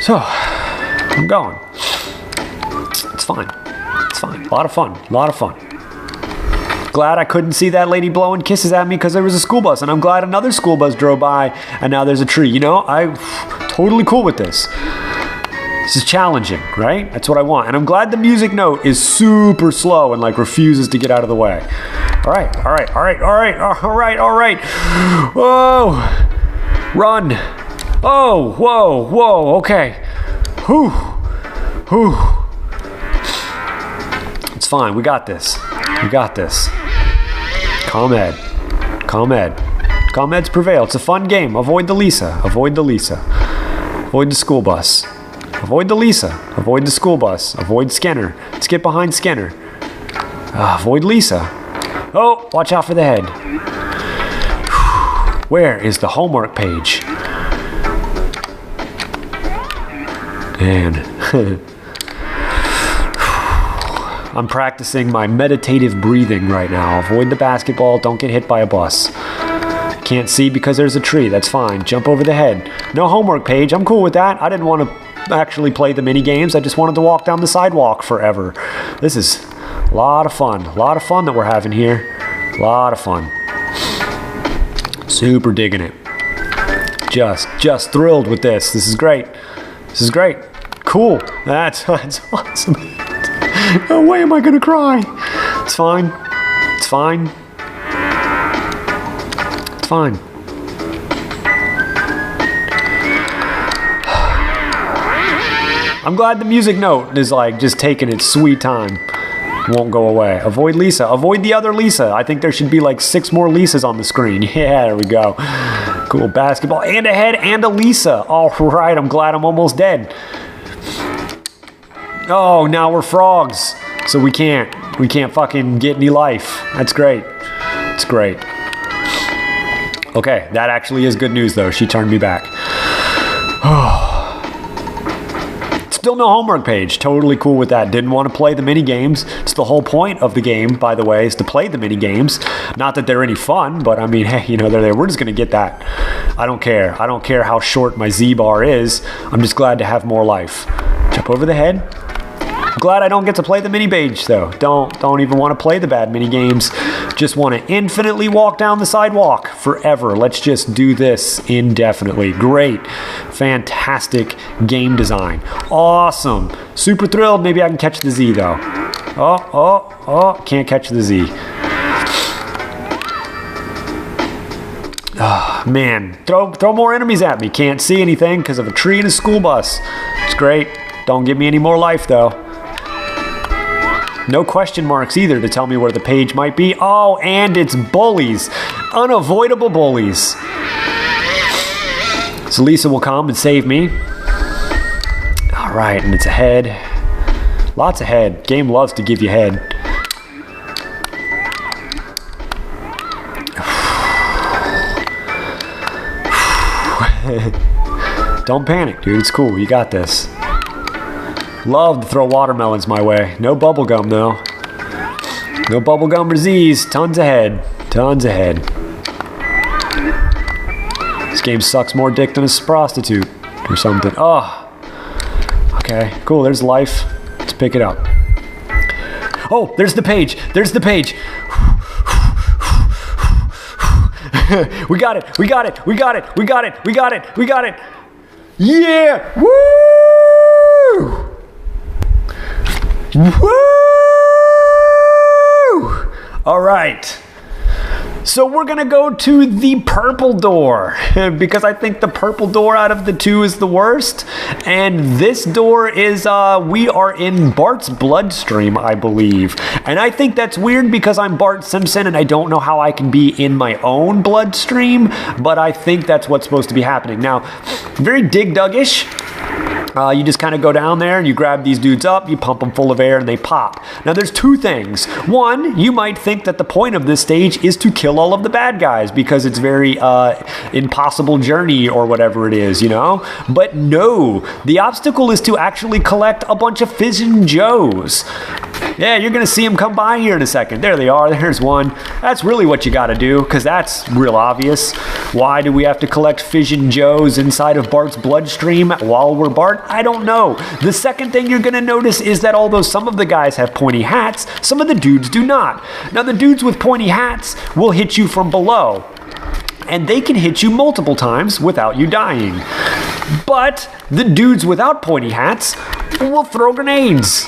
So, I'm going. It's fine. It's fine. A lot of fun. A lot of fun. Glad I couldn't see that lady blowing kisses at me because there was a school bus, and I'm glad another school bus drove by and now there's a tree. You know, I'm totally cool with this. This is challenging, right? That's what I want. And I'm glad the music note is super slow and like refuses to get out of the way. All right, all right, all right, all right, all right, all right. Whoa, run. Oh, whoa, whoa, okay. Whew, whew. It's fine, we got this. We got this. Calm head. Calm head. Calm heads prevail. It's a fun game. Avoid the Lisa. Avoid the Lisa. Avoid the school bus. Avoid the Lisa. Avoid the school bus. Avoid Skinner. Let's get behind Skinner. Avoid Lisa. Oh, watch out for the head. Where is the homework page? Man. I'm practicing my meditative breathing right now. Avoid the basketball. Don't get hit by a bus. Can't see because there's a tree. That's fine. Jump over the head. No homework page. I'm cool with that. I didn't want to actually play the mini games. I just wanted to walk down the sidewalk forever. This is a lot of fun. A lot of fun that we're having here. A lot of fun. Super digging it. Just thrilled with this. This is great. This is great. Cool. That's awesome. No way am I gonna cry. It's fine. It's fine. It's fine. I'm glad the music note is like just taking its sweet time. Won't go away. Avoid Lisa. Avoid the other Lisa. I think there should be like 6 more Lisas on the screen. Yeah, there we go. Cool. Basketball and a head and a Lisa. All right, I'm glad I'm almost dead. Oh, now we're frogs, so we can't fucking get any life. That's great. It's great. Okay, that actually is good news, though. She turned me back. Still no homework page. Totally cool with that. Didn't want to play the mini games. It's the whole point of the game, by the way, is to play the mini games. Not that they're any fun, but I mean, hey, you know, they're there. We're just gonna get that. I don't care. I don't care how short my Z bar is. I'm just glad to have more life. Jump over the head. I'm glad I don't get to play the mini page though. Don't even want to play the bad mini games. Just want to infinitely walk down the sidewalk forever. Let's just do this indefinitely. Great. Fantastic game design. Awesome. Super thrilled. Maybe I can catch the Z though. Oh, can't catch the Z. Oh, man. Throw more enemies at me. Can't see anything because of a tree and a school bus. It's great. Don't give me any more life though. No question marks either to tell me where the page might be. Oh, and it's bullies. Unavoidable bullies. So Lisa will come and save me. All right, and it's a head. Lots of head. Game loves to give you head. Don't panic, dude. It's cool. You got this. Love to throw watermelons my way. No bubble gum, though. No bubblegum disease. Tons ahead. Tons ahead. This game sucks more dick than a prostitute or something. Oh. Okay, cool. There's life. Let's pick it up. Oh, there's the page. There's the page. We got it. We got it. We got it. We got it. We got it. We got it. Yeah. Woo! Woo! All right. So we're gonna go to the purple door because I think the purple door out of the two is the worst. And this door is, we are in Bart's bloodstream, I believe. And I think that's weird because I'm Bart Simpson and I don't know how I can be in my own bloodstream, but I think that's what's supposed to be happening. Now, very Dig Dug-ish. You just kind of go down there and you grab these dudes up, you pump them full of air and they pop. Now there's two things. One, you might think that the point of this stage is to kill all of the bad guys because it's very impossible journey or whatever it is, you know? But no, the obstacle is to actually collect a bunch of Fission Joes. Yeah, you're gonna see them come by here in a second. There they are, there's one. That's really what you gotta do, because that's real obvious. Why do we have to collect Fission Joes inside of Bart's bloodstream while we're Bart? I don't know. The second thing you're gonna notice is that although some of the guys have pointy hats, some of the dudes do not. Now the dudes with pointy hats will hit you from below. And they can hit you multiple times without you dying. But the dudes without pointy hats will throw grenades.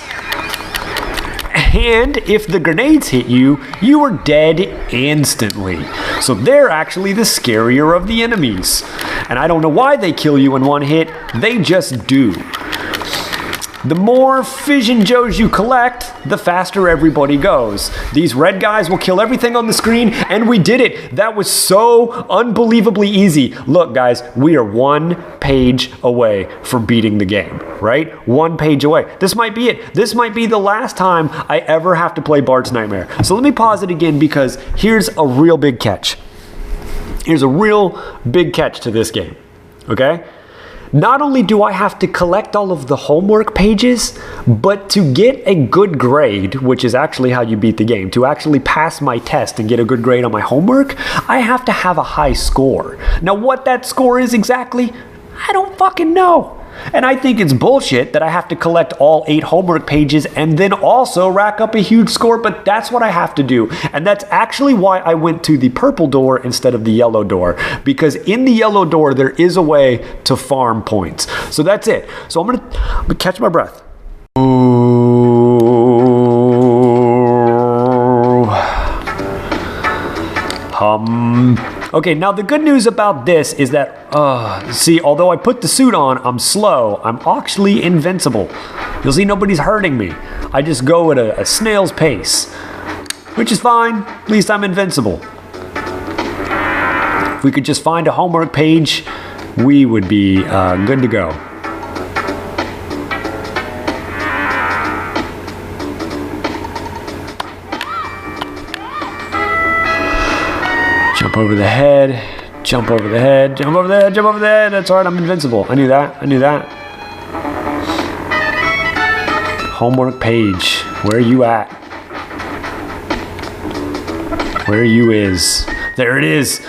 And if the grenades hit you, you are dead instantly. So they're actually the scarier of the enemies. And I don't know why they kill you in one hit, they just do. The more Fission Joes you collect, the faster everybody goes. These red guys will kill everything on the screen, and we did it. That was so unbelievably easy. Look, guys, we are 1 page away from beating the game, right? 1 page away. This might be it. This might be the last time I ever have to play Bart's Nightmare. So let me pause it again because here's a real big catch. Here's a real big catch to this game, okay? Not only do I have to collect all of the homework pages, but to get a good grade, which is actually how you beat the game, to actually pass my test and get a good grade on my homework, I have to have a high score. Now what that score is exactly, I don't fucking know. And I think it's bullshit that I have to collect all 8 homework pages and then also rack up a huge score, but that's what I have to do. And that's actually why I went to the purple door instead of the yellow door, because in the yellow door there is a way to farm points. So that's it. So I'm gonna catch my breath. Okay, now the good news about this is that, see, although I put the suit on, I'm slow. I'm actually invincible. You'll see nobody's hurting me. I just go at a snail's pace, which is fine. At least I'm invincible. If we could just find a homework page, we would be good to go. Jump over the head, jump over the head, jump over the head, jump over the head. That's all right, I'm invincible. I knew that, I knew that. Homework page, where are you at? Where you is? There it is.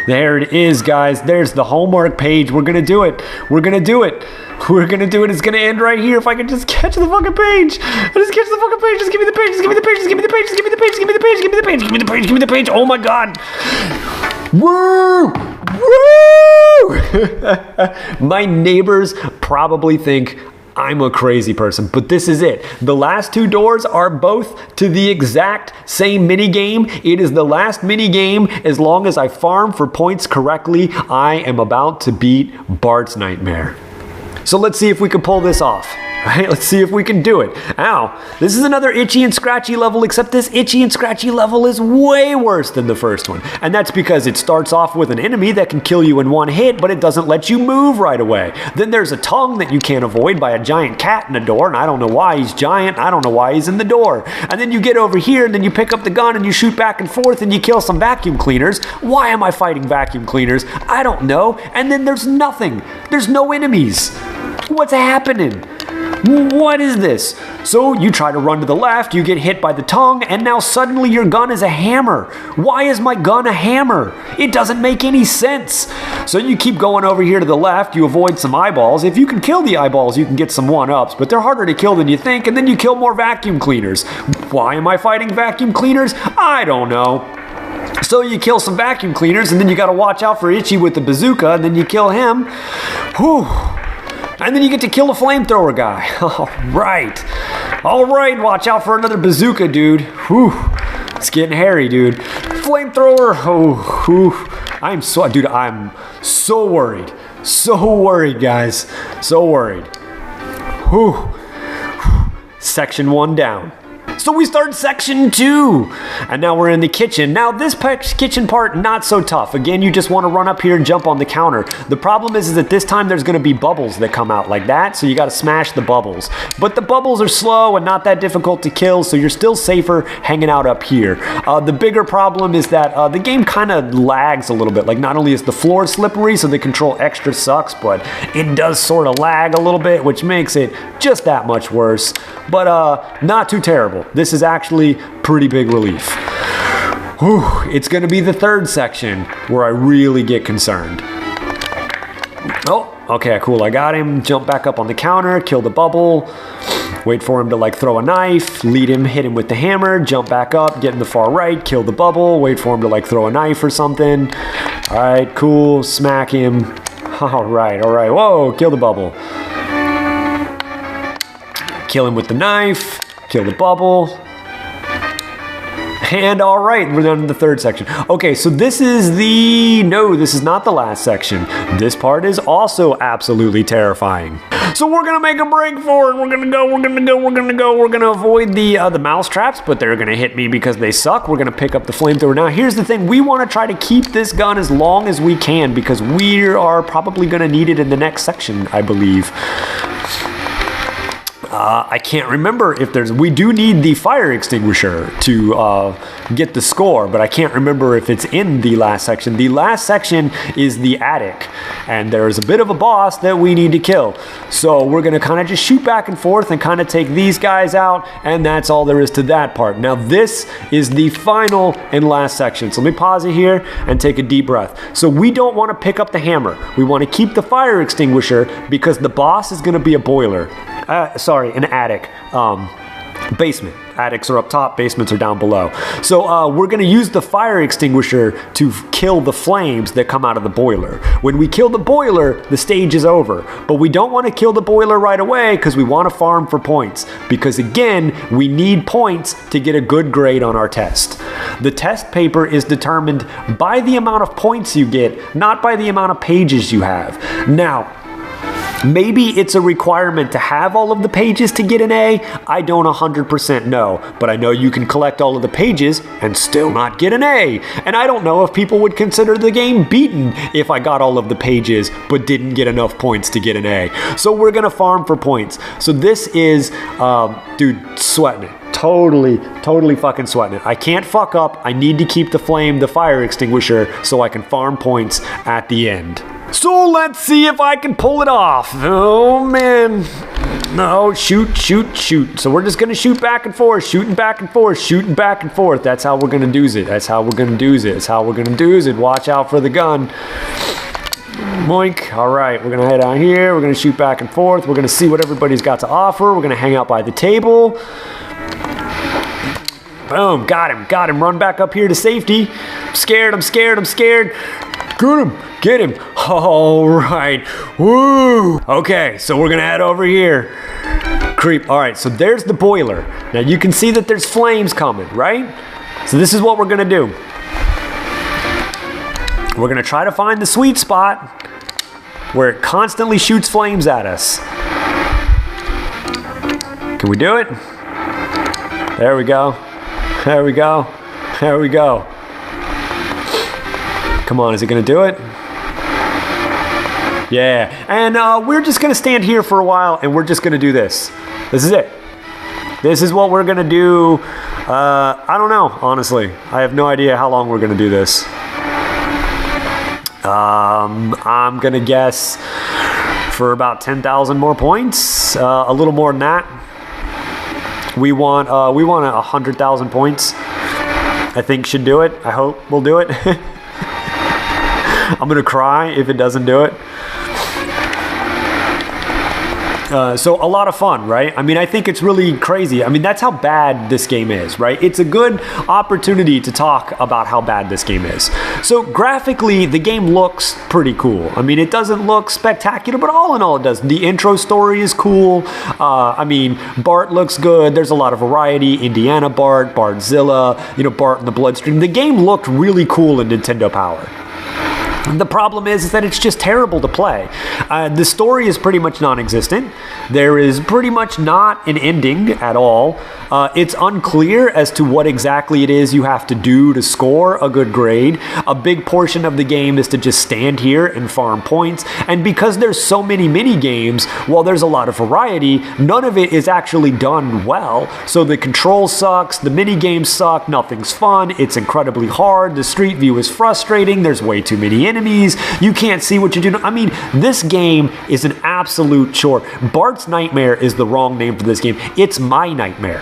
There it is, guys. There's the homework page. We're gonna do it. We're gonna do it. We're gonna do it. It's gonna end right here if I can just catch the fucking page. Just catch the fucking page. Just give me the page. Just give me the page. Just give me the page. Just give me the page. Just give me the page. Give me the page. Give me the page. Give me the page. Oh my god. Woo! Woo! My neighbors probably think I'm a crazy person, but this is it. The last 2 doors are both to the exact same mini game. It is the last mini game. As long as I farm for points correctly, I am about to beat Bart's Nightmare. So let's see if we can pull this off. Right? Let's see if we can do it. Ow. This is another itchy and scratchy level, except this itchy and scratchy level is way worse than the first one. And that's because it starts off with an enemy that can kill you in 1 hit, but it doesn't let you move right away. Then there's a tongue that you can't avoid by a giant cat in a door, and I don't know why he's giant, I don't know why he's in the door. And then you get over here, and then you pick up the gun, and you shoot back and forth, and you kill some vacuum cleaners. Why am I fighting vacuum cleaners? I don't know. And then there's nothing. There's no enemies. What's happening? What is this? So you try to run to the left, you get hit by the tongue, and now suddenly your gun is a hammer. Why is my gun a hammer? It doesn't make any sense. So you keep going over here to the left, you avoid some eyeballs. If you can kill the eyeballs, you can get some 1-ups, but they're harder to kill than you think, and then you kill more vacuum cleaners. Why am I fighting vacuum cleaners? I don't know. So you kill some vacuum cleaners, and then you gotta watch out for Itchy with the bazooka, and then you kill him. Whew. And then you get to kill a flamethrower guy. All right, watch out for another bazooka, dude. Whew. It's getting hairy, dude. Flamethrower. I'm so worried. So worried, guys. So worried. Whew. Section 1 down. So we start section 2, and now we're in the kitchen. Now this kitchen part, not so tough. Again, you just want to run up here and jump on the counter. The problem is that this time there's going to be bubbles that come out like that, so you got to smash the bubbles. But the bubbles are slow and not that difficult to kill, so you're still safer hanging out up here. The bigger problem is that the game kind of lags a little bit. Like, not only is the floor slippery, so the control extra sucks, but it does sort of lag a little bit, which makes it just that much worse. But not too terrible. This is actually pretty big relief. Whew, it's going to be the third section where I really get concerned. Oh, okay, cool. I got him. Jump back up on the counter, kill the bubble, wait for him to like throw a knife, lead him, hit him with the hammer, jump back up, get in the far right, kill the bubble, wait for him to like throw a knife or something. All right, cool. Smack him. All right. Whoa, kill the bubble. Kill him with the knife. Kill the bubble. And all right, we're down to the third section. Okay, so this is no, this is not the last section. This part is also absolutely terrifying. So we're gonna make a break for it. We're gonna avoid the mouse traps, but they're gonna hit me because they suck. We're gonna pick up the flamethrower. Now, here's the thing. We wanna try to keep this gun as long as we can because we are probably gonna need it in the next section, I believe. I can't remember if we do need the fire extinguisher to get the score, but I can't remember if it's in the last section. The last section is the attic, and there's a bit of a boss that we need to kill. So we're gonna kind of just shoot back and forth and kind of take these guys out, and that's all there is to that part. Now this is the final and last section. So let me pause it here and take a deep breath. So we don't want to pick up the hammer. We want to keep the fire extinguisher because the boss is gonna be a boiler. An attic. Basement. Attics are up top, basements are down below. So we're gonna use the fire extinguisher to kill the flames that come out of the boiler. When we kill the boiler, the stage is over. But we don't want to kill the boiler right away because we want to farm for points. Because again, we need points to get a good grade on our test. The test paper is determined by the amount of points you get, not by the amount of pages you have. Now, maybe it's a requirement to have all of the pages to get an A. I don't 100% know, but I know you can collect all of the pages and still not get an A. And I don't know if people would consider the game beaten if I got all of the pages but didn't get enough points to get an A. So we're gonna farm for points. So this is, dude, sweating it. Totally fucking sweating it. I can't fuck up. I need to keep the fire extinguisher so I can farm points at the end. So let's see if I can pull it off. Oh man. No, shoot. So we're just gonna shoot back and forth, shooting back and forth. That's how we're gonna do it. Watch out for the gun. Moink. All right, we're gonna head out here. We're gonna shoot back and forth. We're gonna see what everybody's got to offer. We're gonna hang out by the table. Boom, got him. Run back up here to safety. I'm scared. Get him. All right. Woo. Okay, so we're gonna head over here. Creep. All right, so there's the boiler. Now you can see that there's flames coming, right? So this is what we're gonna do. We're gonna try to find the sweet spot where it constantly shoots flames at us. Can we do it? There we go. Come on, is it gonna do it? Yeah, and we're just gonna stand here for a while and we're just gonna do this. This is it. This is what we're gonna do. I don't know, honestly. I have no idea how long we're gonna do this. I'm gonna guess for about 10,000 more points. A little more than that. We want 100,000 points. I think should do it. I hope we'll do it. I'm gonna cry if it doesn't do it. So a lot of fun, right? I mean, I think it's really crazy. I mean, that's how bad this game is, right? It's a good opportunity to talk about how bad this game is. So graphically, the game looks pretty cool. I mean, it doesn't look spectacular, but all in all, it does. The intro story is cool. I mean, Bart looks good. There's a lot of variety. Indiana Bart, Bartzilla, you know, Bart in the Bloodstream. The game looked really cool in Nintendo Power. The problem is that it's just terrible to play. The story is pretty much non-existent. There is pretty much not an ending at all. It's unclear as to what exactly it is you have to do to score a good grade. A big portion of the game is to just stand here and farm points. And because there's so many mini games, while there's a lot of variety, none of it is actually done well. So the control sucks, the mini games suck, nothing's fun, it's incredibly hard, the street view is frustrating, there's way too many enemies, you can't see what you're doing. I mean, this game is an absolute chore. Bart's Nightmare is the wrong name for this game. It's my nightmare.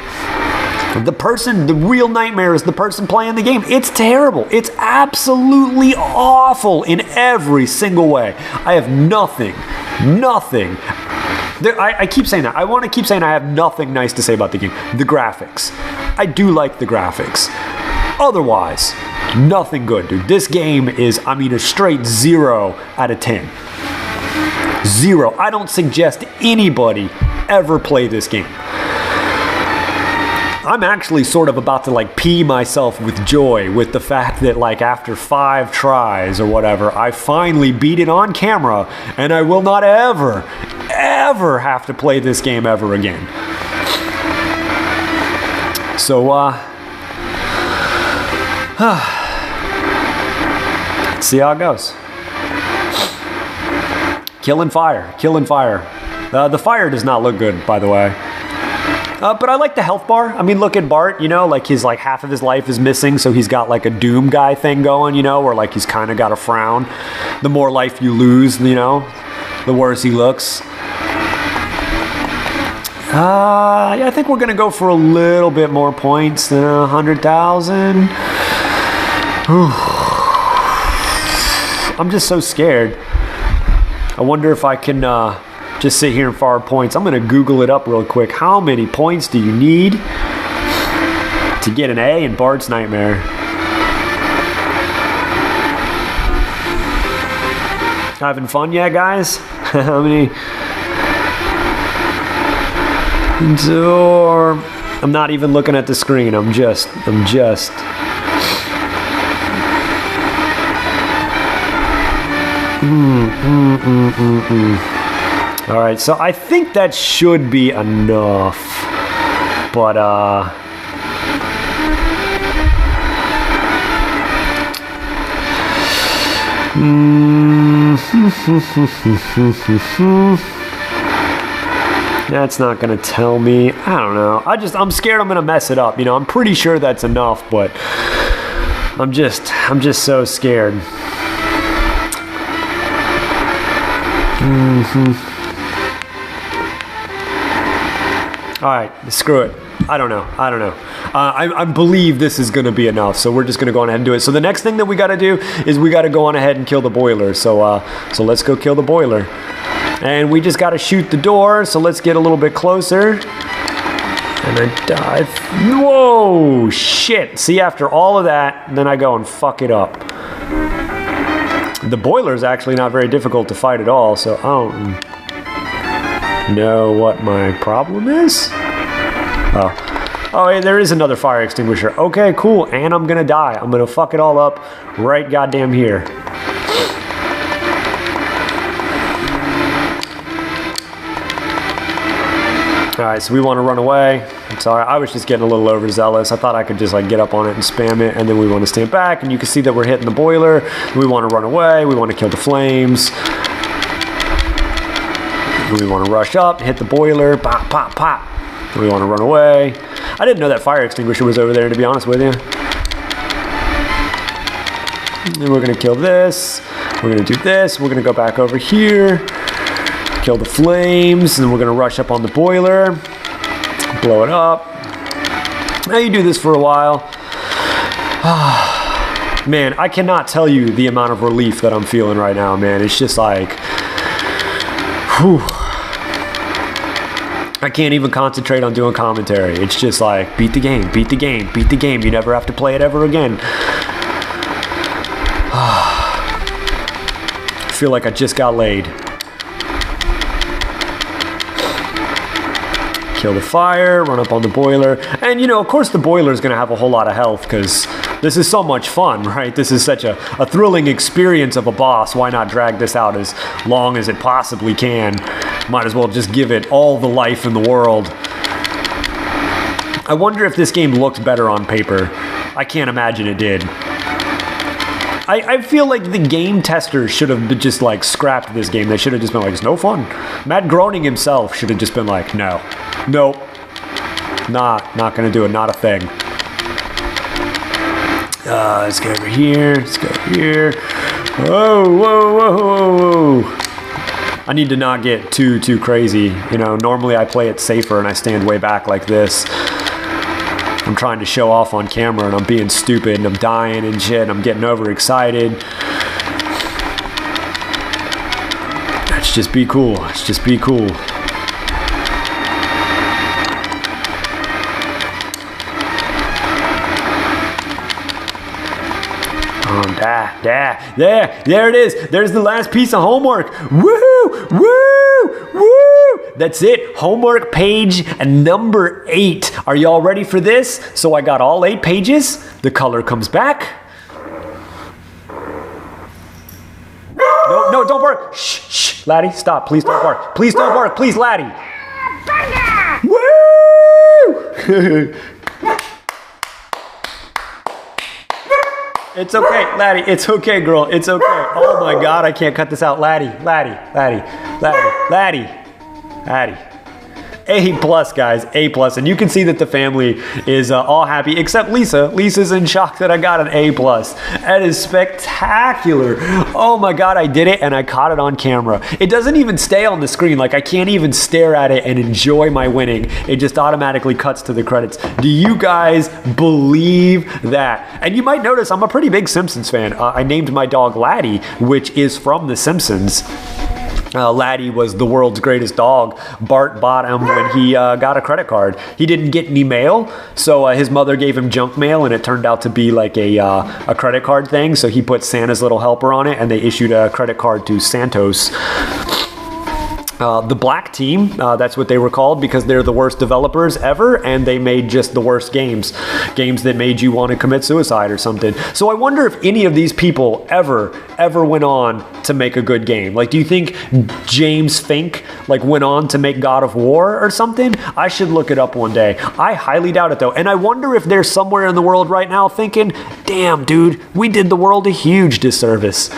The real nightmare is the person playing the game. It's terrible. It's absolutely awful in every single way. I have nothing. I keep saying that. I want to keep saying I have nothing nice to say about the game. The graphics. I do like the graphics. Otherwise, nothing good, dude. This game is, I mean, a straight 0 out of 10. 0. I don't suggest anybody ever play this game. I'm actually sort of about to like pee myself with joy with the fact that like after 5 tries or whatever, I finally beat it on camera and I will not ever have to play this game ever again. So, let's see how it goes. Killing fire. The fire does not look good, by the way. But I like the health bar. I mean, look at Bart, you know, like his like half of his life is missing, so he's got like a Doom guy thing going, you know, where like he's kind of got a frown. The more life you lose, you know, the worse he looks. Yeah, I think we're gonna go for a little bit more points than 100,000. I'm just so scared. I wonder if I can just sit here and farm points. I'm gonna Google it up real quick. How many points do you need to get an A in Bart's Nightmare? Having fun yet, guys? How many? I'm not even looking at the screen. I'm just. All right, so I think that should be enough, but that's not gonna tell me. I don't know. I'm scared I'm gonna mess it up. You know, I'm pretty sure that's enough, but I'm just so scared. All right, screw it. I don't know. I believe this is going to be enough, so we're just going to go on ahead and do it. So the next thing that we got to do is we got to go on ahead and kill the boiler. So let's go kill the boiler. And we just got to shoot the door, so let's get a little bit closer. And I die. Whoa, shit. See, after all of that, then I go and fuck it up. The boiler is actually not very difficult to fight at all, so I don't know what my problem is. Oh, hey, there is another fire extinguisher. Okay, cool, and I'm gonna die. I'm gonna fuck it all up right goddamn here. All right, so we want to run away. I'm sorry, I was just getting a little overzealous. I thought I could just like get up on it and spam it, and then we want to stand back, and you can see that we're hitting the boiler. We want to run away. We want to kill the flames. We want to rush up, hit the boiler, pop, pop, pop. We want to run away. I didn't know that fire extinguisher was over there, to be honest with you. And we're going to kill this. We're going to do this. We're going to go back over here. Kill the flames, and then we're gonna rush up on the boiler. Blow it up. Now you do this for a while. Man, I cannot tell you the amount of relief that I'm feeling right now, man. It's just like, whew. I can't even concentrate on doing commentary. It's just like, beat the game, beat the game, beat the game. You never have to play it ever again. I feel like I just got laid. Kill the fire, run up on the boiler. And, you know, of course the boiler is going to have a whole lot of health because this is so much fun, right? This is such a thrilling experience of a boss. Why not drag this out as long as it possibly can? Might as well just give it all the life in the world. I wonder if this game looked better on paper. I can't imagine it did. I feel like the game testers should have just like scrapped this game. They should have just been like, it's no fun. Matt Groening himself should have just been like, no, nope, not gonna do it, not a thing. Let's go over here, let's go over here. Whoa, whoa, whoa, whoa, whoa. I need to not get too crazy. You know, normally I play it safer and I stand way back like this. I'm trying to show off on camera and I'm being stupid and I'm dying and shit and I'm getting overexcited. Let's just be cool. Let's just be cool. There it is. There's the last piece of homework. Woo, woo, woo. That's it. Homework page number 8. Are y'all ready for this? So I got all 8 pages. The color comes back. No, don't bark. Shh, Laddie, stop. Please don't bark. Please don't bark. Please, Laddie. Woo! It's okay, Laddie. It's okay, girl. It's okay. Oh my God, I can't cut this out. Laddie. A+, guys, A+. And you can see that the family is all happy, except Lisa. Lisa's in shock that I got an A+. That is spectacular. Oh my God, I did it and I caught it on camera. It doesn't even stay on the screen. Like I can't even stare at it and enjoy my winning. It just automatically cuts to the credits. Do you guys believe that? And you might notice I'm a pretty big Simpsons fan. I named my dog Laddie, which is from The Simpsons. Laddie was the world's greatest dog. Bart bought him when he got a credit card. He didn't get any mail, so his mother gave him junk mail, and it turned out to be like a credit card thing. So he put Santa's little helper on it, and they issued a credit card to Santos. The Black Team, that's what they were called because they're the worst developers ever, and they made just the worst games that made you want to commit suicide or something. So I wonder if any of these people ever went on to make a good game. Like, do you think James Fink went on to make God of War or something? I should look it up one day. I highly doubt it though, and I wonder if they're somewhere in the world right now thinking, damn dude, we did the world a huge disservice.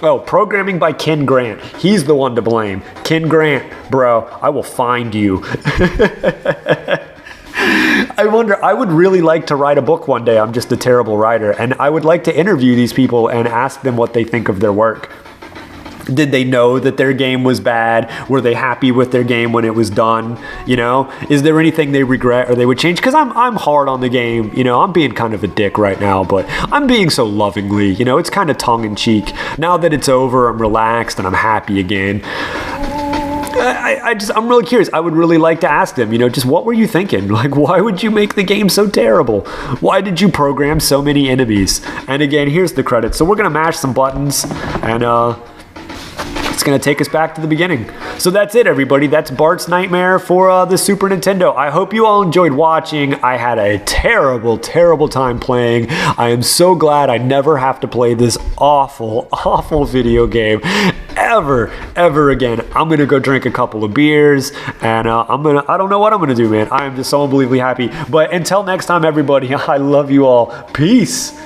Oh, programming by Ken Grant. He's the one to blame. Ken Grant, bro, I will find you. I wonder, I would really like to write a book one day. I'm just a terrible writer. And I would like to interview these people and ask them what they think of their work. Did they know that their game was bad? Were they happy with their game when it was done? You know, is there anything they regret or they would change? Because I'm hard on the game. You know, I'm being kind of a dick right now, but I'm being so lovingly. You know, it's kind of tongue in cheek. Now that it's over, I'm relaxed and I'm happy again. I'm really curious. I would really like to ask them, you know, just what were you thinking? Like, why would you make the game so terrible? Why did you program so many enemies? And again, here's the credits. So we're going to mash some buttons and, it's going to take us back to the beginning. So that's it, everybody. That's Bart's Nightmare for the Super Nintendo. I hope you all enjoyed watching. I had a terrible, terrible time playing. I am so glad I never have to play this awful, awful video game ever again. I'm going to go drink a couple of beers and I don't know what I'm going to do, man. I am just so unbelievably happy. But until next time, everybody, I love you all. Peace.